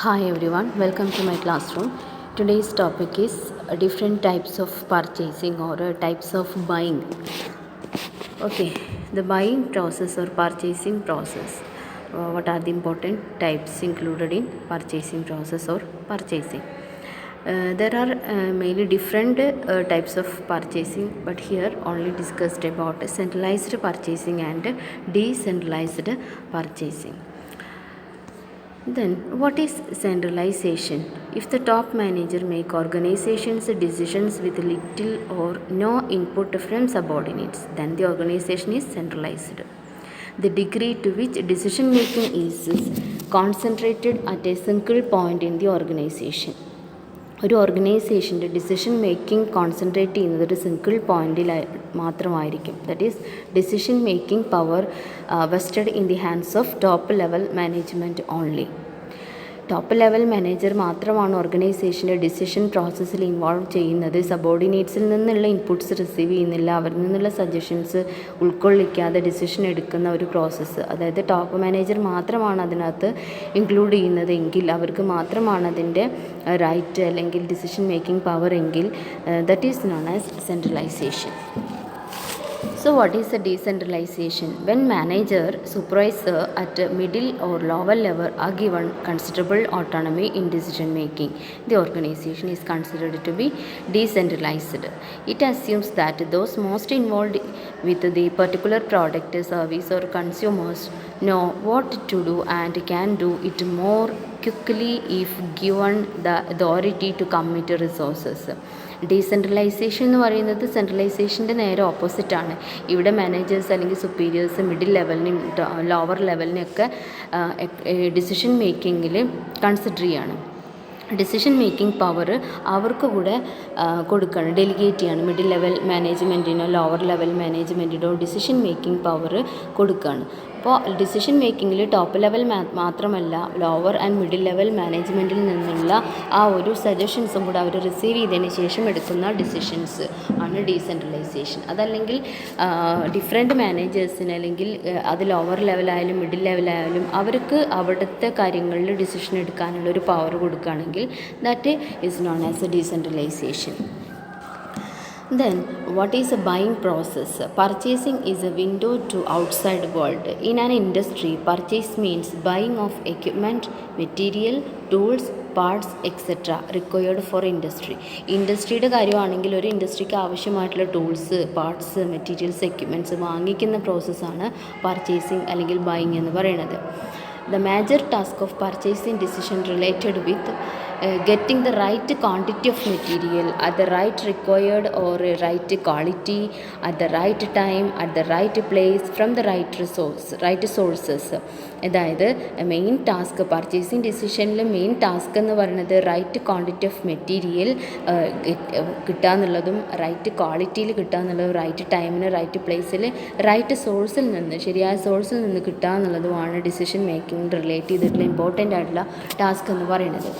Hi everyone, welcome to my classroom. Today's topic is different types of purchasing or types of buying. Okay, the buying process or purchasing process. What are the important types included in purchasing process or purchasing? There are mainly different types of purchasing, but here only discussed about centralized purchasing and decentralized purchasing. Then, what is centralization? If the top manager make organization's decisions with little or no input from subordinates, then the organization is centralized. The degree to which decision making is concentrated at a single point in the organization. ഒരു ഓർഗനൈസേഷൻ്റെ decision making concentrate ചെയ്യുന്നത് ഒരു single പോയിന്റിൽ മാത്രമായിരിക്കും. That is decision making power vested in the hands of top level management only. Top level manager മാത്രമാണ് ഓർഗനൈസേഷൻ്റെ decision പ്രോസസ്സിൽ involve ചെയ്യുന്നത്. സബോർഡിനേറ്റ്സിൽ നിന്നുള്ള inputs receive ചെയ്യുന്നില്ല, അവരിൽ നിന്നുള്ള സജഷൻസ് ഉൾക്കൊള്ളിക്കാതെ ഡിസിഷൻ എടുക്കുന്ന ഒരു പ്രോസസ്സ്. അതായത് ടോപ്പ് മാനേജർ മാത്രമാണ് അതിനകത്ത് ഇൻക്ലൂഡ് ചെയ്യുന്നത് എങ്കിൽ, അവർക്ക് മാത്രമാണ് അതിൻ്റെ റൈറ്റ് അല്ലെങ്കിൽ ഡിസിഷൻ മേക്കിംഗ് പവർ എങ്കിൽ, that is known as centralisation. So what is the decentralization? When manager, supervisor at middle or lower level are given considerable autonomy in decision making, the organization is considered to be decentralized. It assumes that those most involved with the particular product, service or consumers know what to do and can do it more quickly if given the authority to commit resources. Decentralisation എന്ന് പറയുന്നത് സെൻട്രലൈസേഷൻ്റെ നേരെ ഓപ്പോസിറ്റാണ്. ഇവിടെ managers അല്ലെങ്കിൽ superiors middle ലെവലിനും lower ലെവലിനൊക്കെ decision മേക്കിങ്ങിൽ കൺസിഡർ ചെയ്യാണ്. ഡിസിഷൻ മേക്കിംഗ് പവർ അവർക്ക് കൂടെ കൊടുക്കുകയാണ്, ഡെലിഗേറ്റ് ചെയ്യാണ്. മിഡിൽ ലെവൽ മാനേജ്മെൻറ്റിനോ ലോവർ ലെവൽ മാനേജ്മെൻറ്റിനോ ഡിസിഷൻ മേക്കിംഗ് പവർ കൊടുക്കുകയാണ്. അപ്പോൾ ഡിസിഷൻ മേക്കിങ്ങിൽ ടോപ്പ് ലെവൽ മാത്രമല്ല, ലോവർ ആൻഡ് മിഡിൽ ലെവൽ മാനേജ്മെൻറ്റിൽ നിന്നുള്ള ആ ഒരു സജഷൻസും കൂടെ അവർ റിസീവ് ചെയ്തതിന് ശേഷം എടുക്കുന്ന ഡിസിഷൻസ് ആണ് ഡീസെൻട്രലൈസേഷൻ. അതല്ലെങ്കിൽ ഡിഫറെൻറ്റ് മാനേജേഴ്സിന് അല്ലെങ്കിൽ അത് ലോവർ ലെവലായാലും മിഡിൽ ലെവലായാലും അവർക്ക് അവിടുത്തെ കാര്യങ്ങളിൽ ഡിസിഷൻ എടുക്കാനുള്ള ഒരു പവർ കൊടുക്കുകയാണെങ്കിൽ that is known as a decentralization. Then what is a buying process? Purchasing is a window to outside world. In an industry, purchase means buying of equipment, material, tools, parts etcetera required for industry. ഇൻഡസ്ട്രിയുടെ കാര്യമാണെങ്കിൽ ഒരു ഇൻഡസ്ട്രിക്ക് ആവശ്യമായിട്ടുള്ള tools, parts, materials, equipments വാങ്ങിക്കുന്ന പ്രോസസ്സാണ് purchasing അല്ലെങ്കിൽ buying എന്ന് പറയുന്നത്. The major task of purchasing decision related with getting the right quantity of material at the right required or right quality at the right time at the right place from the right sources. അതായത് main task, purchasing ഡിസിഷനിൽ main task എന്ന് പറയുന്നത് right quantity of material കിട്ടുക എന്നുള്ളതും right ക്വാളിറ്റിയിൽ കിട്ടുക എന്നുള്ളതും right ടൈമിന് റൈറ്റ് പ്ലേസിൽ റൈറ്റ് സോഴ്സിൽ നിന്ന്, ശരിയായ സോഴ്സിൽ നിന്ന് കിട്ടുക എന്നുള്ളതുമാണ് ഡിസിഷൻ മേക്കിംഗ് റിലേറ്റ് ചെയ്തിട്ടുള്ള ഇമ്പോർട്ടൻ്റ് ആയിട്ടുള്ള ടാസ്ക് എന്ന് പറയുന്നത്.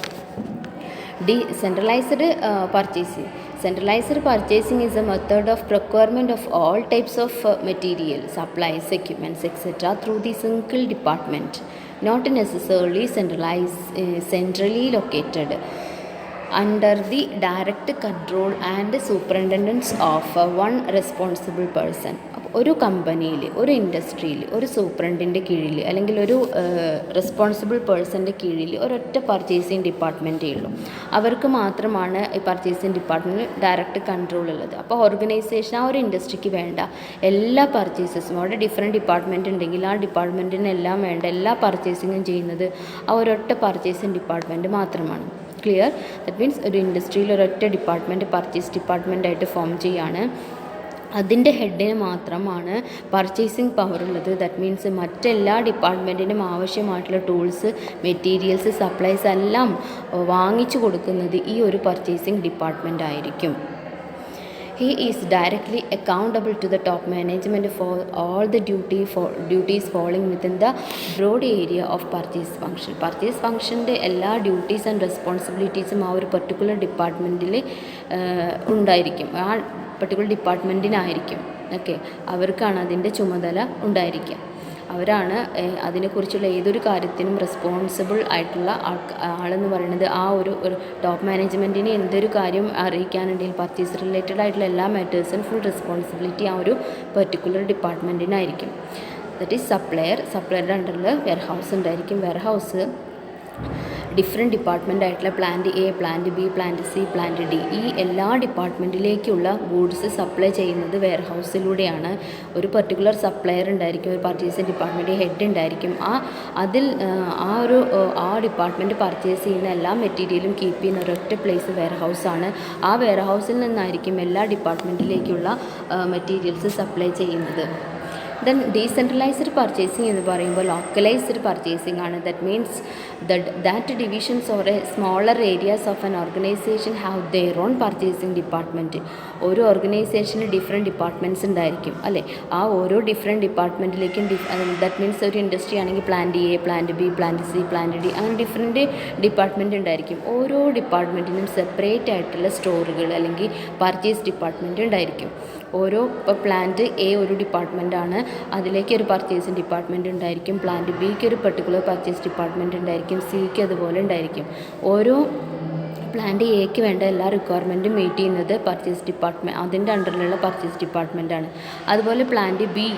Decentralized purchasing. Centralized purchasing is a method of procurement of all types of material, supplies, equipments, etc. through the single department, not necessarily centrally located, under the direct control and superintendence of one responsible person. ഒരു കമ്പനിയിൽ, ഒരു ഇൻഡസ്ട്രിയിൽ ഒരു സൂപ്രണ്ടിൻ്റെ കീഴിൽ അല്ലെങ്കിൽ ഒരു responsible പേഴ്സൻ്റെ കീഴിൽ ഒരൊറ്റ പർച്ചേസിങ് ഡിപ്പാർട്ട്മെൻറ്റേ ഉള്ളൂ. അവർക്ക് മാത്രമാണ് ഈ പർച്ചേസിങ് ഡിപ്പാർട്ട്മെൻറ്റിന് ഡയറക്റ്റ് കൺട്രോൾ ഉള്ളത്. അപ്പോൾ ഓർഗനൈസേഷൻ ആ ഒരു ഇൻഡസ്ട്രിക്ക് വേണ്ട എല്ലാ പർച്ചേസസും, അവിടെ ഡിഫറെൻറ്റ് ഡിപ്പാർട്ട്മെൻറ്റ് ഉണ്ടെങ്കിൽ ആ ഡിപ്പാർട്ട്മെൻറ്റിനെല്ലാം വേണ്ട എല്ലാ പർച്ചേസിങ്ങും ചെയ്യുന്നത് ആ ഒരൊറ്റ പർച്ചേസിങ് ഡിപ്പാർട്ട്മെൻറ്റ് മാത്രമാണ്. ക്ലിയർ? ദറ്റ് മീൻസ് ഒരു ഇൻഡസ്ട്രിയിൽ ഒരൊറ്റ ഡിപ്പാർട്ട്മെൻറ്റ് പർച്ചേസ് ഡിപ്പാർട്ട്മെൻറ്റായിട്ട് ഫോം ചെയ്യാണ്. അതിൻ്റെ ഹെഡിന് മാത്രമാണ് പർച്ചേസിങ് പവർ ഉള്ളത്. ദാറ്റ് മീൻസ് മറ്റെല്ലാ ഡിപ്പാർട്ട്മെൻറ്റിനും ആവശ്യമായിട്ടുള്ള ടൂൾസ്, മെറ്റീരിയൽസ്, സപ്ലൈസ് എല്ലാം വാങ്ങിച്ചു കൊടുക്കുന്നത് ഈ ഒരു പർച്ചേസിങ് ഡിപ്പാർട്ട്മെൻ്റ് ആയിരിക്കും. He is directly accountable to the top management for all the duties falling within the broad area of purchase function. Purchase functionൻ്റെ എല്ലാ ഡ്യൂട്ടീസ് ആൻഡ് റെസ്പോൺസിബിലിറ്റീസും ആ ഒരു പർട്ടിക്കുലർ ഡിപ്പാർട്ട്മെൻറ്റിൽ ഉണ്ടായിരിക്കും, ആ പർട്ടിക്കുലർ ഡിപ്പാർട്ട്മെൻറ്റിനായിരിക്കും. ഓക്കെ, അവർക്കാണ് അതിൻ്റെ ചുമതല ഉണ്ടായിരിക്കുക. അവരാണ് അതിനെക്കുറിച്ചുള്ള ഏതൊരു കാര്യത്തിനും റെസ്പോൺസിബിൾ ആയിട്ടുള്ള ആളെന്ന് പറയുന്നത്. ആ ഒരു ടോപ്പ് മാനേജ്മെൻറ്റിന് എന്തൊരു കാര്യം അറിയിക്കാനുണ്ടെങ്കിൽ പർച്ചേസ് റിലേറ്റഡ് ആയിട്ടുള്ള എല്ലാ മാറ്റേഴ്സിനും ഫുൾ റെസ്പോൺസിബിലിറ്റി ആ ഒരു പെർട്ടിക്കുലർ ഡിപ്പാർട്ട്മെൻറ്റിനായിരിക്കും. ദറ്റ് ഈസ് സപ്ലയറുടെ അണ്ടറിൽ വെയർഹൗസ് ഉണ്ടായിരിക്കും. വെയർഹൗസ് ഡിഫറെൻറ്റ് ഡിപ്പാർട്ട്മെൻ്റ് ആയിട്ടുള്ള plant A, plant B, plant C, plant D, ഈ എല്ലാ ഡിപ്പാർട്ട്മെൻറ്റിലേക്കുള്ള ഗൂഡ്സ് സപ്ലൈ ചെയ്യുന്നത് വെയർഹൗസിലൂടെയാണ്. ഒരു പെർട്ടിക്കുലർ സപ്ലയർ ഉണ്ടായിരിക്കും, ഒരു പർച്ചേസിങ് ഡിപ്പാർട്ട്മെൻറ്റ് ഹെഡ് ഉണ്ടായിരിക്കും. ആ ഡിപ്പാർട്ട്മെൻറ്റ് പർച്ചേസ് ചെയ്യുന്ന എല്ലാ മെറ്റീരിയലും കീപ്പ് ചെയ്യുന്ന ഒരൊറ്റ പ്ലേസ് വെയർഹൗസാണ്. ആ വെയർഹൗസിൽ നിന്നായിരിക്കും എല്ലാ ഡിപ്പാർട്ട്മെൻറ്റിലേക്കുള്ള മെറ്റീരിയൽസ് സപ്ലൈ ചെയ്യുന്നത്. ദെൻ ഡീസെൻട്രലൈസ്ഡ് പർച്ചേസിംഗ് എന്ന് പറയുമ്പോൾ ലോക്കലൈസ്ഡ് പർച്ചേസിംഗ് ആണ്. That means that divisions or A smaller areas of an organisation have their own purchasing department. ഓരോ ഓർഗനൈസേഷന് ഡിഫറെൻറ്റ് ഡിപ്പാർട്ട്മെൻറ്റ്സ് ഉണ്ടായിരിക്കും അല്ലേ. ആ ഓരോ ഡിഫറെൻറ്റ് ഡിപ്പാർട്ട്മെൻറ്റിലേക്കും ദാറ്റ് മീൻസ് ഒരു ഇൻഡസ്ട്രി ആണെങ്കിൽ plant A, plant B, plant C, plant D, അങ്ങനെ ഡിഫറെൻറ്റ് ഡിപ്പാർട്ട്മെൻറ്റ് ഉണ്ടായിരിക്കും. ഓരോ ഡിപ്പാർട്ട്മെൻറ്റിനും സെപ്പറേറ്റ് ആയിട്ടുള്ള സ്റ്റോറുകൾ അല്ലെങ്കിൽ പർച്ചേസ് ഡിപ്പാർട്ട്മെൻറ്റ് ഉണ്ടായിരിക്കും. ഇപ്പോൾ പ്ലാന്റ് എ ഒരു ഡിപ്പാർട്ട്മെൻറ്റാണ്, അതിലേക്ക് ഒരു പർച്ചേസിങ് ഡിപ്പാർട്ട്മെൻറ്റ് ഉണ്ടായിരിക്കും. പ്ലാന്റ് ബിക്ക് ഒരു പെർട്ടിക്കുലർ പർച്ചേസ് ഡിപ്പാർട്ട്മെൻറ്റ് ഉണ്ടായിരിക്കും. സിക്ക് അതുപോലെ ഉണ്ടായിരിക്കും. ഓരോ പ്ലാന്റ് എക്ക് വേണ്ട എല്ലാ റിക്വയർമെൻറ്റും മീറ്റ് ചെയ്യുന്നത് പർച്ചേസ് ഡിപ്പാർട്ട്മെൻറ്റ്, അതിൻ്റെ അണ്ടറിലുള്ള പർച്ചേസ് ഡിപ്പാർട്ട്മെൻറ്റാണ്. അതുപോലെ പ്ലാന്റ് ബി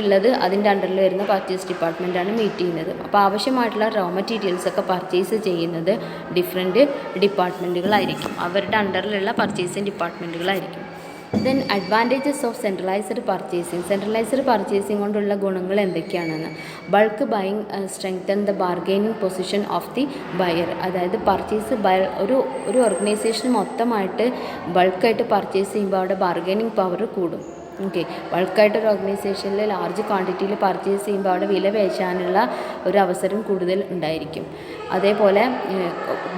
ഉള്ളത് അതിൻ്റെ അണ്ടറിൽ വരുന്ന പർച്ചേസ് ഡിപ്പാർട്ട്മെൻറ്റാണ് മീറ്റ് ചെയ്യുന്നത്. അപ്പോൾ ആവശ്യമായിട്ടുള്ള റോ മെറ്റീരിയൽസൊക്കെ പർച്ചേസ് ചെയ്യുന്നത് ഡിഫറെൻറ്റ് ഡിപ്പാർട്ട്മെൻറ്റുകളായിരിക്കും, അവരുടെ അണ്ടറിലുള്ള പർച്ചേസിങ് ഡിപ്പാർട്ട്മെൻറ്റുകളായിരിക്കും. Then advantages of centralised purchasing. Centralised purchasing കൊണ്ടുള്ള ഗുണങ്ങൾ എന്തൊക്കെയാണെന്ന്. Bulk buying strengthen the bargaining position of the buyer. അതായത് ഒരു ഓർഗനൈസേഷൻ മൊത്തമായിട്ട് ബൾക്കായിട്ട് പർച്ചേസ് ചെയ്യുമ്പോൾ അവിടെ ബാർഗെയിനിങ് പവർ കൂടും. ഓക്കെ, ബൾക്കായിട്ടൊരു ഓർഗനൈസേഷനിൽ ലാർജ് ക്വാണ്ടിറ്റിയിൽ പർച്ചേസ് ചെയ്യുമ്പോൾ അവിടെ വില പേശാനുള്ള ഒരു അവസരം കൂടുതൽ ഉണ്ടായിരിക്കും. അതേപോലെ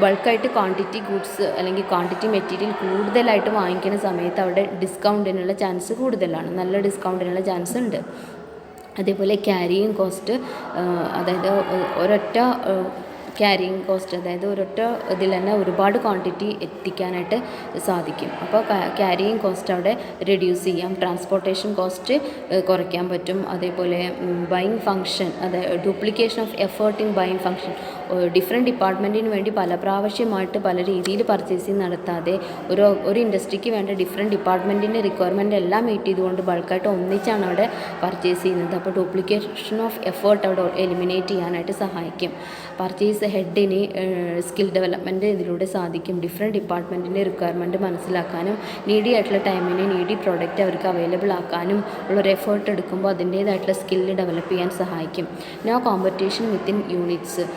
ബൾക്കായിട്ട് ക്വാണ്ടിറ്റി ഗുഡ്സ് അല്ലെങ്കിൽ ക്വാണ്ടിറ്റി മെറ്റീരിയൽ കൂടുതലായിട്ട് വാങ്ങിക്കുന്ന സമയത്ത് അവിടെ ഡിസ്കൗണ്ടിനുള്ള ചാൻസ് കൂടുതലാണ്, നല്ല ഡിസ്കൗണ്ടിനുള്ള ചാൻസ് ഉണ്ട്. അതേപോലെ ക്യാരിയിങ് കോസ്റ്റ്, അതായത് ഒരൊറ്റ ക്യാരിയിങ് കോസ്റ്റ്, അതായത് ഒരൊറ്റ ഇതിൽ തന്നെ ഒരുപാട് ക്വാണ്ടിറ്റി എത്തിക്കാനായിട്ട് സാധിക്കും. അപ്പോൾ ക്യാരിയിങ് കോസ്റ്റ് അവിടെ റെഡ്യൂസ് ചെയ്യാം. ട്രാൻസ്പോർട്ടേഷൻ കോസ്റ്റ് കുറയ്ക്കാൻ പറ്റും. അതേപോലെ ബൈയിങ് ഫങ്ഷൻ, അതായത് duplication of effort in buying function. Different ഡിപ്പാർട്ട്മെൻറ്റിന് വേണ്ടി പല പ്രാവശ്യമായിട്ട് പല രീതിയിൽ പർച്ചേസിങ് നടത്താതെ ഒരു ഇൻഡസ്ട്രിക്ക് വേണ്ട ഡിഫറെൻറ്റ് ഡിപ്പാർട്ട്മെൻറ്റിൻ്റെ റിക്വയർമെൻറ്റ് എല്ലാം മീറ്റ് ചെയ്തുകൊണ്ട് ബൾക്കായിട്ട് ഒന്നിച്ചാണ് അവിടെ പർച്ചേസ് ചെയ്യുന്നത്. അപ്പോൾ ഡ്യൂപ്ലിക്കേഷൻ ഓഫ് എഫേർട്ട് അവിടെ എലിമിനേറ്റ് ചെയ്യാനായിട്ട് സഹായിക്കും. പർച്ചേസ് ഹെഡിന് സ്കിൽ ഡെവലപ്മെൻറ്റ് ഇതിലൂടെ സാധിക്കും. ഡിഫറെൻറ്റ് ഡിപ്പാർട്ട്മെൻറ്റിൻ്റെ റിക്വയർമെൻറ്റ് മനസ്സിലാക്കാനും നീഡി ആയിട്ടുള്ള ടൈമിന് നീഡി പ്രോഡക്റ്റ് അവർക്ക് അവൈലബിൾ ആക്കാനും ഉള്ളൊരു എഫേർട്ട് എടുക്കുമ്പോൾ അതിൻ്റേതായിട്ടുള്ള സ്കില്ല് ഡെവലപ്പ് ചെയ്യാൻ സഹായിക്കും. നോ കോമ്പറ്റീഷൻ വിത്തിൻ യൂണിറ്റ്സിൽ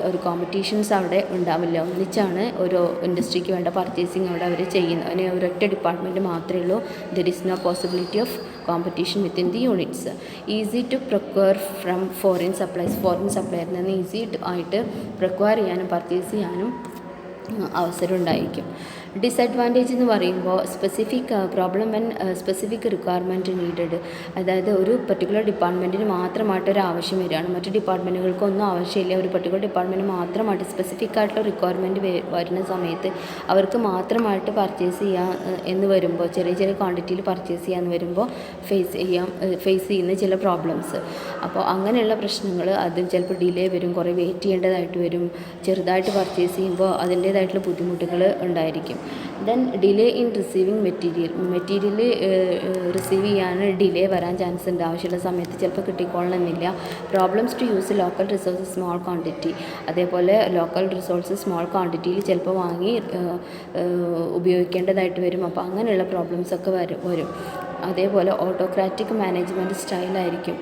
ഒരു കോമ്പറ്റീഷൻസ് അവിടെ ഉണ്ടാവില്ല. ഒന്നിച്ചാണ് ഒരു ഇൻഡസ്ട്രിക്ക് വേണ്ട പർച്ചേസിങ് അവിടെ അവർ ചെയ്യുന്നത്. അതിന് ഒരൊറ്റ ഡിപ്പാർട്ട്മെൻറ്റ് മാത്രമേ ഉള്ളൂ. There is no possibility of competition within the units. Easy to procure from foreign supplies. Foreign സപ്ലയറിൽ നിന്ന് ഈസി ആയിട്ട് പ്രൊക്വയർ ചെയ്യാനും പർച്ചേസ് ചെയ്യാനും അവസരം ഉണ്ടായിരിക്കും. ഡിസഡ്വാൻറ്റേജ് എന്ന് പറയുമ്പോൾ specific problem and specific requirement needed. അതായത് ഒരു പെർട്ടിക്കുലർ ഡിപ്പാർട്ട്മെൻറ്റിന് മാത്രമായിട്ടൊരു ആവശ്യം വരികയാണ്, മറ്റു ഡിപ്പാർട്ട്മെൻറ്റുകൾക്കൊന്നും ആവശ്യമില്ല. ഒരു പെർട്ടിക്കുലർ ഡിപ്പാർട്ട്മെൻറ്റ് മാത്രമായിട്ട് സ്പെസിഫിക് ആയിട്ടുള്ള റിക്വയർമെൻറ്റ് വരുന്ന സമയത്ത് അവർക്ക് മാത്രമായിട്ട് പർച്ചേസ് ചെയ്യാൻ എന്ന് വരുമ്പോൾ, ചെറിയ ചെറിയ ക്വാണ്ടിറ്റിയിൽ പർച്ചേസ് ചെയ്യാമെന്ന് വരുമ്പോൾ ഫേസ് ചെയ്യുന്ന ചില പ്രോബ്ലംസ്. അപ്പോൾ അങ്ങനെയുള്ള പ്രശ്നങ്ങൾ അത് ചിലപ്പോൾ ഡിലേ വരും, കുറേ വെയിറ്റ് ചെയ്യേണ്ടതായിട്ട് വരും. ചെറുതായിട്ട് പർച്ചേസ് ചെയ്യുമ്പോൾ അതിൻ്റേതായിട്ടുള്ള ബുദ്ധിമുട്ടുകൾ ഉണ്ടായിരിക്കും. Then delay in receiving material receive ചെയ്യാൻ ഡിലേ വരാൻ ചാൻസ് ഉണ്ട്. ആവശ്യമുള്ള സമയത്ത് ചിലപ്പോൾ കിട്ടിക്കൊള്ളണമെന്നില്ല. Problems to use local resources small quantity. അതേപോലെ ലോക്കൽ റിസോഴ്സസ് സ്മോൾ ക്വാണ്ടിറ്റിയിൽ ചിലപ്പോൾ വാങ്ങി ഉപയോഗിക്കേണ്ടതായിട്ട് വരും. അപ്പോൾ അങ്ങനെയുള്ള പ്രോബ്ലംസൊക്കെ വരും. അതേപോലെ ഓട്ടോക്രാറ്റിക് മാനേജ്മെൻറ്റ് സ്റ്റൈലായിരിക്കും.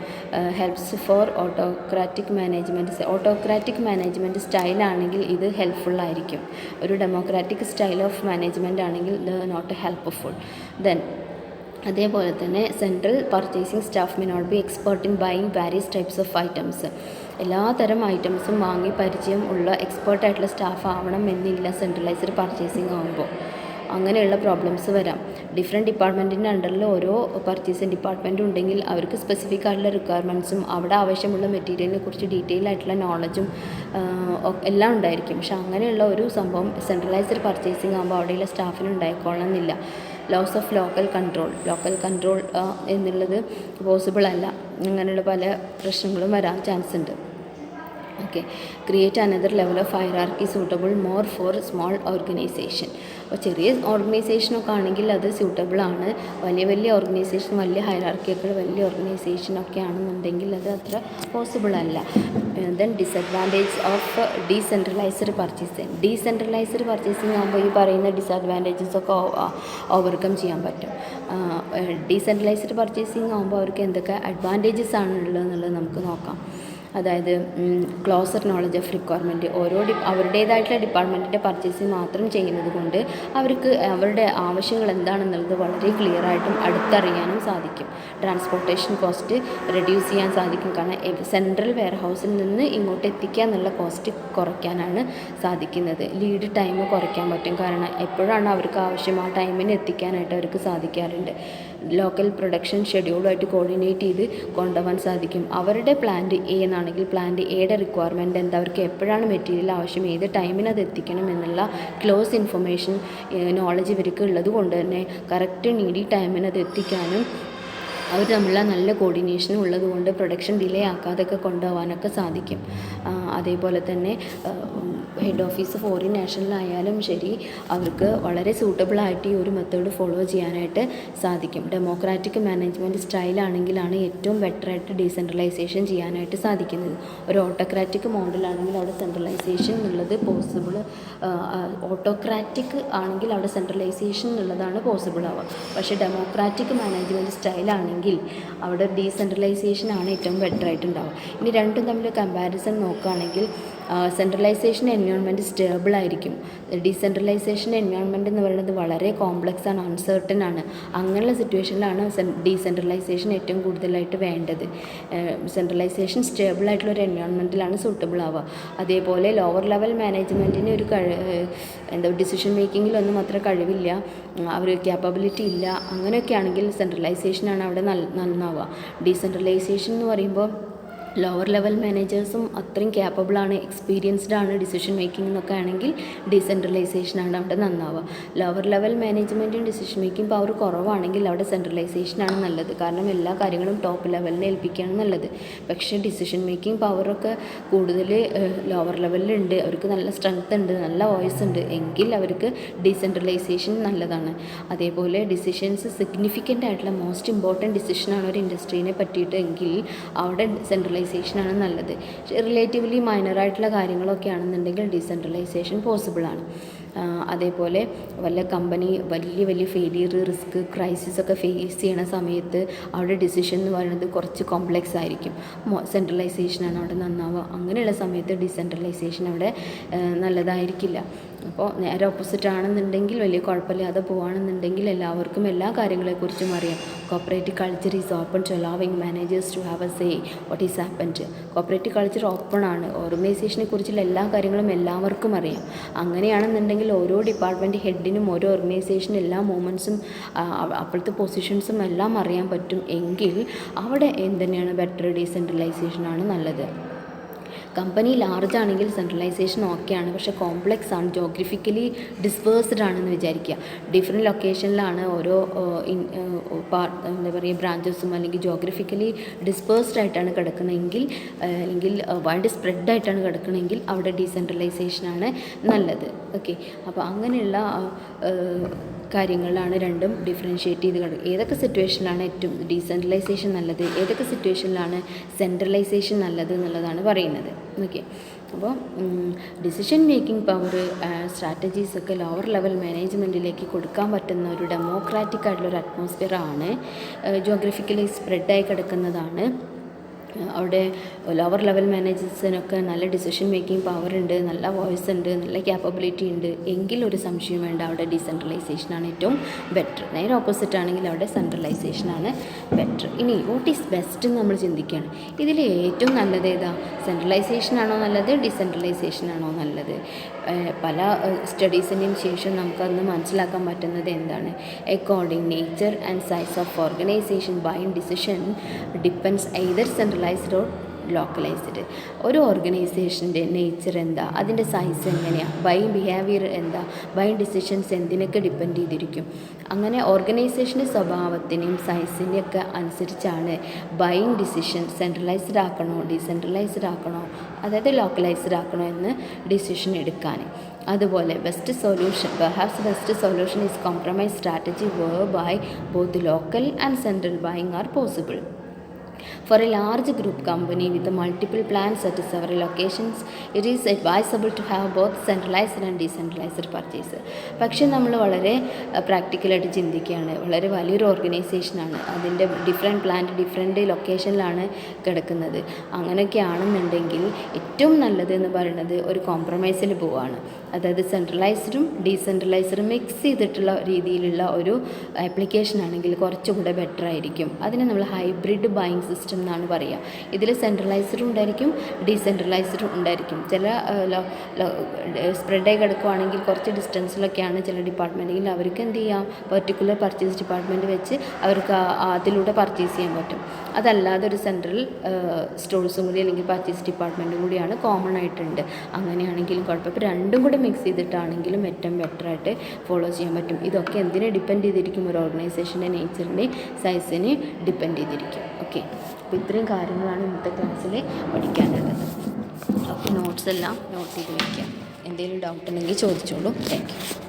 ഹെൽപ്സ് ഫോർ ഓട്ടോക്രാറ്റിക് മാനേജ്മെൻറ്റ് സ്റ്റൈലാണെങ്കിൽ ഇത് ഹെൽപ്ഫുള്ളായിരിക്കും. ഒരു ഡെമോക്രാറ്റിക് സ്റ്റൈൽ ഓഫ് മാനേജ്മെൻറ്റ് ആണെങ്കിൽ ഇത് നോട്ട് ഹെൽപ്ഫുൾ. ദെൻ അതേപോലെ തന്നെ central purchasing staff may not be expert in buying various types of items. എല്ലാത്തരം ഐറ്റംസും വാങ്ങി പരിചയം ഉള്ള എക്സ്പേർട്ടായിട്ടുള്ള സ്റ്റാഫ് ആവണം എന്നില്ല സെൻട്രലൈസ്ഡ് പർച്ചേസിംഗ് ആകുമ്പോൾ. അങ്ങനെയുള്ള പ്രോബ്ലംസ് വരാം. ഡിഫറെൻറ്റ് ഡിപ്പാർട്ട്മെൻറ്റിൻ്റെ അണ്ടറിൽ ഓരോ പർച്ചേസിങ് ഡിപ്പാർട്ട്മെൻറ്റും ഉണ്ടെങ്കിൽ അവർക്ക് സ്പെസിഫിക് ആയിട്ടുള്ള റിക്വയർമെൻറ്റ്സും അവിടെ ആവശ്യമുള്ള മെറ്റീരിയലിനെ കുറിച്ച് ഡീറ്റെയിൽ ആയിട്ടുള്ള നോളജും എല്ലാം ഉണ്ടായിരിക്കും. പക്ഷെ അങ്ങനെയുള്ള ഒരു സംഭവം സെൻട്രലൈസ്ഡ് പർച്ചേസിങ് ആകുമ്പോൾ അവിടെയുള്ള സ്റ്റാഫിന് ഉണ്ടായിക്കൊള്ളണമെന്നില്ല. ലോസ് ഓഫ് ലോക്കൽ കൺട്രോൾ എന്നുള്ളത് പോസിബിൾ അല്ല. അങ്ങനെയുള്ള പല പ്രശ്നങ്ങളും വരാൻ ചാൻസ് ഉണ്ട്. Okay, create another level of hierarchy suitable more for small organisation. അപ്പോൾ ചെറിയ ഓർഗനൈസേഷനൊക്കെ ആണെങ്കിൽ അത് സ്യൂട്ടബിൾ ആണ്. വലിയ ഓർഗനൈസേഷൻ, വലിയ ഹൈറാർക്കിയൊക്കെ വലിയ ഓർഗനൈസേഷനൊക്കെ ആണെന്നുണ്ടെങ്കിൽ അത് അത്ര പോസിബിൾ അല്ല. Then disadvantage of decentralised purchasing ആകുമ്പോൾ ഈ പറയുന്ന ഡിസഡ്വാൻറ്റേജസ് ഒക്കെ ഓവർകം ചെയ്യാൻ പറ്റും. ഡീസെൻട്രലൈസ്ഡ് പർച്ചേസിങ് ആകുമ്പോൾ അവർക്ക് എന്തൊക്കെ അഡ്വാൻറ്റേജസ് ആണുള്ളത് എന്നുള്ളത് നമുക്ക് നോക്കാം. അതായത് ക്ലോസർ നോളജ് ഓഫ് റിക്വയർമെൻറ്റ്, അവരുടേതായിട്ടുള്ള ഡിപ്പാർട്ട്മെൻറ്റിൻ്റെ പർച്ചേസിങ് മാത്രം ചെയ്യുന്നത് കൊണ്ട് അവർക്ക് അവരുടെ ആവശ്യങ്ങൾ എന്താണെന്നുള്ളത് വളരെ ക്ലിയറായിട്ടും അടുത്തറിയാനും സാധിക്കും. ട്രാൻസ്പോർട്ടേഷൻ കോസ്റ്റ് റെഡ്യൂസ് ചെയ്യാൻ സാധിക്കും. കാരണം സെൻട്രൽ വെയർഹൗസിൽ നിന്ന് ഇങ്ങോട്ട് എത്തിക്കുക എന്നുള്ള കോസ്റ്റ് കുറയ്ക്കാനാണ് സാധിക്കുന്നത്. ലീഡ് ടൈം കുറയ്ക്കാൻ പറ്റും. കാരണം എപ്പോഴാണ് അവർക്ക് ആവശ്യം ആ ടൈമിന് എത്തിക്കാനായിട്ട് അവർക്ക് സാധിക്കാറുണ്ട്. ലോക്കൽ പ്രൊഡക്ഷൻ ഷെഡ്യൂളുമായിട്ട് കോർഡിനേറ്റ് ചെയ്ത് കൊണ്ടുപോകാൻ സാധിക്കും. അവരുടെ പ്ലാന്റ് എ എന്നാണെങ്കിൽ പ്ലാന്റ് എയുടെ റിക്വയർമെൻറ്റ് എന്താ, അവർക്ക് എപ്പോഴാണ് മെറ്റീരിയൽ ആവശ്യം, ഏത് ടൈമിന് അത് എത്തിക്കണം എന്നുള്ള ക്ലോസ് ഇൻഫർമേഷൻ നോളജ് ഇവർക്ക് ഉള്ളത് കൊണ്ട് തന്നെ കറക്റ്റ് നീഡി ടൈമിന് അത് എത്തിക്കാനും അവർ തമ്മിലുള്ള നല്ല കോർഡിനേഷനും ഉള്ളത് കൊണ്ട് പ്രൊഡക്ഷൻ ഡിലേ ആക്കാതൊക്കെ കൊണ്ടുപോകാനൊക്കെ സാധിക്കും. അതേപോലെ തന്നെ ഹെഡ് ഓഫീസ് ഫോറിൻ നാഷണലായാലും ശരി, അവർക്ക് വളരെ സൂട്ടബിളായിട്ട് ഈ ഒരു മെത്തേഡ് ഫോളോ ചെയ്യാനായിട്ട് സാധിക്കും. ഡെമോക്രാറ്റിക് മാനേജ്മെൻറ്റ് സ്റ്റൈലാണെങ്കിലാണ് ഏറ്റവും ബെറ്ററായിട്ട് ഡീസെൻട്രലൈസേഷൻ ചെയ്യാനായിട്ട് സാധിക്കുന്നത്. ഒരു ഓട്ടോക്രാറ്റിക് മോഡലാണെങ്കിൽ അവിടെ സെൻട്രലൈസേഷൻ എന്നുള്ളത് പോസിബിൾ, ഓട്ടോക്രാറ്റിക് ആണെങ്കിൽ അവിടെ സെൻട്രലൈസേഷൻ എന്നുള്ളതാണ് പോസിബിൾ ആവുക. പക്ഷേ ഡെമോക്രാറ്റിക് മാനേജ്മെൻറ്റ് സ്റ്റൈലാണെങ്കിൽ അവിടെ ഡീസെൻട്രലൈസേഷൻ ആണ് ഏറ്റവും ബെറ്ററായിട്ടുണ്ടാവുക. ഇനി രണ്ടും തമ്മിൽ കമ്പാരിസൺ നോക്കുകയാണെങ്കിൽ സെൻട്രലൈസേഷൻ എൻവയോൺമെൻറ്റ് സ്റ്റേബിൾ ആയിരിക്കും. ഡീസെൻട്രലൈസേഷൻ എൻവയോൺമെൻറ്റ് എന്ന് പറയുന്നത് വളരെ കോംപ്ലക്സ് ആണ്, അൺസർട്ടൻ ആണ്. അങ്ങനെയുള്ള സിറ്റുവേഷനിലാണ് ഡീസെൻട്രലൈസേഷൻ ഏറ്റവും കൂടുതലായിട്ട് വേണ്ടത്. സെൻട്രലൈസേഷൻ സ്റ്റേബിൾ ആയിട്ടുള്ള ഒരു എൻവയോൺമെൻറ്റിലാണ് സൂട്ടബിൾ ആവുക. അതേപോലെ ലോവർ ലെവൽ മാനേജ്മെൻറ്റിന് ഒരു ഡിസിഷൻ മേക്കിങ്ങിലൊന്നും അത്ര കഴിവില്ല, അവർ ക്യാപ്പബിലിറ്റി ഇല്ല. അങ്ങനെയൊക്കെ ആണെങ്കിൽ സെൻട്രലൈസേഷനാണ് അവിടെ നന്നാവുക. ഡീസെൻട്രലൈസേഷൻ എന്ന് പറയുമ്പോൾ ലോവർ ലെവൽ മാനേജേഴ്സും അത്രയും ക്യാപ്പബിളാണ്, എക്സ്പീരിയൻസ്ഡ് ആണ് ഡിസിഷൻ മേക്കിംഗ് എന്നൊക്കെ ആണെങ്കിൽ ഡീസെൻട്രലൈസേഷനാണ് അവിടെ നന്നാവുക. ലോവർ ലെവൽ മാനേജ്മെൻറ്റും ഡിസിഷൻ മേക്കിംഗ് പവർ കുറവാണെങ്കിൽ അവിടെ സെൻട്രലൈസേഷനാണ് നല്ലത്. കാരണം എല്ലാ കാര്യങ്ങളും ടോപ്പ് ലെവലിനെ ഏൽപ്പിക്കുകയാണ് നല്ലത്. പക്ഷേ ഡിസിഷൻ മേക്കിംഗ് പവറൊക്കെ കൂടുതൽ ലോവർ ലെവലിലുണ്ട്, അവർക്ക് നല്ല സ്ട്രെങ്ത് ഉണ്ട്, നല്ല വോയിസ് ഉണ്ട് എങ്കിൽ അവർക്ക് ഡീസെൻട്രലൈസേഷൻ നല്ലതാണ്. അതേപോലെ ഡിസിഷൻസ് സിഗ്നിഫിക്കൻ്റ് ആയിട്ടുള്ള മോസ്റ്റ് ഇമ്പോർട്ടൻറ്റ് ഡിസിഷനാണ് ഒരു ഇൻഡസ്ട്രീനെ പറ്റിയിട്ട് എങ്കിൽ അവിടെ സെൻട്രലൈസേഷനാണ് നല്ലത്. റിലേറ്റീവ്ലി മൈനറായിട്ടുള്ള കാര്യങ്ങളൊക്കെ ആണെന്നുണ്ടെങ്കിൽ ഡീസെൻട്രലൈസേഷൻ പോസിബിളാണ്. അതേപോലെ വല്ല കമ്പനി വലിയ ഫെയിലിയർ, റിസ്ക്, ക്രൈസിസ് ഒക്കെ ഫേസ് ചെയ്യണ സമയത്ത് അവിടെ ഡിസിഷൻ എന്ന് പറയുന്നത് കുറച്ച് കോംപ്ലെക്സ് ആയിരിക്കും. സെൻട്രലൈസേഷനാണ് അവിടെ നന്നാവുക. അങ്ങനെയുള്ള സമയത്ത് ഡീസെൻട്രലൈസേഷൻ അവിടെ നല്ലതായിരിക്കില്ല. അപ്പോൾ നേരെ ഓപ്പോസിറ്റ് ആണെന്നുണ്ടെങ്കിൽ വലിയ കുഴപ്പമില്ലാതെ പോവുകയാണെന്നുണ്ടെങ്കിൽ എല്ലാവർക്കും എല്ലാ കാര്യങ്ങളെക്കുറിച്ചും അറിയാം. Cooperative culture is open to allowing managers to have a say what is happened. Cooperative culture open ആണ്, ഓർഗനൈസേഷനെ കുറിച്ചുള്ള എല്ലാ കാര്യങ്ങളും എല്ലാവർക്കും അറിയാം. അങ്ങനെയാണെന്നുണ്ടെങ്കിൽ ഓരോ ഡിപ്പാർട്ട്മെൻറ്റ് ഹെഡിനും ഓരോ ഓർഗനൈസേഷൻ എല്ലാ മൂവ്മെൻറ്റ്സും അപ്പോഴത്തെ പൊസിഷൻസും എല്ലാം അറിയാൻ പറ്റും എങ്കിൽ അവിടെ എന്തുതന്നെയാണ് ബെറ്റർ, ഡീസെൻട്രലൈസേഷനാണ് നല്ലത്. കമ്പനി ലാർജ് ആണെങ്കിൽ സെൻട്രലൈസേഷൻ ഓക്കെയാണ്, പക്ഷേ കോംപ്ലെക്സ് ആണ്, ജോഗ്രഫിക്കലി ഡിസ്പേഴ്സ്ഡ് ആണെന്ന് വിചാരിക്കുക. ഡിഫറെൻറ്റ് ലൊക്കേഷനിലാണ് ഓരോ എന്താ പറയുക ബ്രാഞ്ചസും, അല്ലെങ്കിൽ ജോഗ്രഫിക്കലി ഡിസ്പേഴ്സ്ഡ് ആയിട്ടാണ് കിടക്കുന്നതെങ്കിൽ, അല്ലെങ്കിൽ വൈഡ് സ്പ്രെഡ് ആയിട്ടാണ് കിടക്കണമെങ്കിൽ അവിടെ ഡീസെൻട്രലൈസേഷനാണ് നല്ലത്. ഓക്കെ, അപ്പോൾ അങ്ങനെയുള്ള കാര്യങ്ങളിലാണ് രണ്ടും ഡിഫറൻഷ്യേറ്റ് ചെയ്ത് കിടക്കുക. ഏതൊക്കെ സിറ്റുവേഷനിലാണ് ഏറ്റവും ഡീസെൻട്രലൈസേഷൻ നല്ലത്, ഏതൊക്കെ സിറ്റുവേഷനിലാണ് സെൻട്രലൈസേഷൻ നല്ലത് എന്നുള്ളതാണ് പറയുന്നത്. ഓക്കെ, അപ്പോൾ ഡിസിഷൻ മേക്കിംഗ് പവർ, സ്ട്രാറ്റജീസൊക്കെ ലോവർ ലെവൽ മാനേജ്മെൻറ്റിലേക്ക് കൊടുക്കാൻ പറ്റുന്ന ഒരു ഡെമോക്രാറ്റിക് ആയിട്ടുള്ളൊരു അറ്റ്മോസ്ഫിയർ ആണ്. ജോഗ്രഫിക്കലി സ്പ്രെഡായി കിടക്കുന്നതാണ്. അവിടെ ലോവർ ലെവൽ മാനേജേഴ്സിനൊക്കെ നല്ല ഡിസിഷൻ മേക്കിംഗ് പവർ ഉണ്ട്, നല്ല വോയിസ് ഉണ്ട്, നല്ല ക്യാപ്പബിലിറ്റി ഉണ്ട് എങ്കിൽ ഒരു സംശയം വേണ്ട, അവിടെ ഡീസെൻട്രലൈസേഷനാണ് ഏറ്റവും ബെറ്റർ. നേരെ ഓപ്പോസിറ്റ് ആണെങ്കിൽ അവിടെ സെൻട്രലൈസേഷനാണ് ബെറ്റർ. ഇനി വാട്ട് ഈസ് ബെസ്റ്റ് എന്ന് നമ്മൾ ചിന്തിക്കുകയാണ്. ഇതിൽ ഏറ്റവും നല്ലത് ഏതാ? സെൻട്രലൈസേഷനാണോ നല്ലത്, ഡീസെൻട്രലൈസേഷനാണോ നല്ലത്? പല സ്റ്റഡീസിൻ്റെയും ശേഷം നമുക്കന്ന് മനസ്സിലാക്കാൻ പറ്റുന്നത് എന്താണ്? According nature and size of organisation buying decision depends either centralised or localised. ഒരു ഓർഗനൈസേഷൻ്റെ നേച്ചർ എന്താ, അതിൻ്റെ സൈസ് എങ്ങനെയാണ്, ബൈയിങ് ബിഹേവിയർ എന്താ, ബൈയിങ് ഡിസിഷൻസ് എന്തിനൊക്കെ ഡിപ്പെൻഡ് ചെയ്തിരിക്കും. അങ്ങനെ ഓർഗനൈസേഷൻ്റെ സ്വഭാവത്തിനെയും സൈസിനെയൊക്കെ അനുസരിച്ചാണ് ബൈയിങ് ഡിസിഷൻ സെൻട്രലൈസ്ഡ് ആക്കണോ ഡീസെൻട്രലൈസ്ഡ് ആക്കണോ, അതായത് ലോക്കലൈസ്ഡ് ആക്കണോ എന്ന് ഡിസിഷൻ എടുക്കാൻ. അതുപോലെ best solution is compromise strategy whereby both local and central buying are possible. For a large group company with multiple plants at several locations, it is advisable to have both centralized and decentralized purchase. പക്ഷേ നമ്മൾ വളരെ പ്രാക്ടിക്കലായിട്ട് ചിന്തിക്കുകയാണ്. വളരെ വലിയൊരു ഓർഗനൈസേഷനാണ്, അതിൻ്റെ different ലൊക്കേഷനിലാണ് കിടക്കുന്നത്. അങ്ങനെയൊക്കെ ആണെന്നുണ്ടെങ്കിൽ ഏറ്റവും നല്ലത് എന്ന് പറയുന്നത് ഒരു കോംപ്രമൈസിൽ പോവുകയാണ്. അതായത് സെൻട്രലൈസ്ഡും ഡീസെൻട്രലൈസ്ഡും മിക്സ് ചെയ്തിട്ടുള്ള രീതിയിലുള്ള ഒരു ആപ്ലിക്കേഷൻ ആണെങ്കിൽ കുറച്ചുകൂടെ ബെറ്റർ ആയിരിക്കും. അതിനെ നമ്മൾ ഹൈബ്രിഡ് ബൈയിങ് സിസ്റ്റം എന്നാണ് പറയുക. ഇതിൽ സെൻട്രലൈസ്ഡും ഉണ്ടായിരിക്കും, ഡീസെൻട്രലൈസ്ഡും ഉണ്ടായിരിക്കും. ചില സ്പ്രെഡായി കിടക്കുകയാണെങ്കിൽ കുറച്ച് ഡിസ്റ്റൻസിലൊക്കെയാണ് ചില ഡിപ്പാർട്ട്മെൻറ്റിൽ, അവർക്ക് എന്ത് ചെയ്യാം, പെർട്ടിക്കുലർ പർച്ചേസ് ഡിപ്പാർട്ട്മെൻറ്റ് വെച്ച് അവർക്ക് അതിലൂടെ പർച്ചേസ് ചെയ്യാൻ പറ്റും. അതല്ലാതെ ഒരു സെൻട്രൽ സ്റ്റോഴ്സും കൂടി അല്ലെങ്കിൽ പർച്ചേസ് ഡിപ്പാർട്ട്മെൻറ്റും കൂടിയാണ് കോമൺ ആയിട്ടുണ്ട്. അങ്ങനെയാണെങ്കിലും കുഴപ്പം. ഇപ്പോൾ രണ്ടും കൂടെ മിക്സ് ചെയ്തിട്ടാണെങ്കിലും ഏറ്റവും ബെറ്ററായിട്ട് ഫോളോ ചെയ്യാൻ പറ്റും. ഇതൊക്കെ എന്തിനെ ഡിപ്പെൻഡ് ചെയ്തിരിക്കും, ഒരു ഓർഗനൈസേഷൻ്റെ നേച്ചറിനെ സൈസിനെ ഡിപ്പെൻഡ് ചെയ്തിരിക്കും. ഓക്കെ, അപ്പോൾ ഇത്രയും കാര്യങ്ങളാണ് ഇന്നത്തെ ക്ലാസ്സിൽ പഠിക്കാനുള്ളത്. അപ്പോൾ നോട്ട്സ് എല്ലാം നോട്ട് ചെയ്ത് വയ്ക്കുക. എന്തെങ്കിലും ഡൗട്ട് ഉണ്ടെങ്കിൽ ചോദിച്ചോളൂ. Thank you.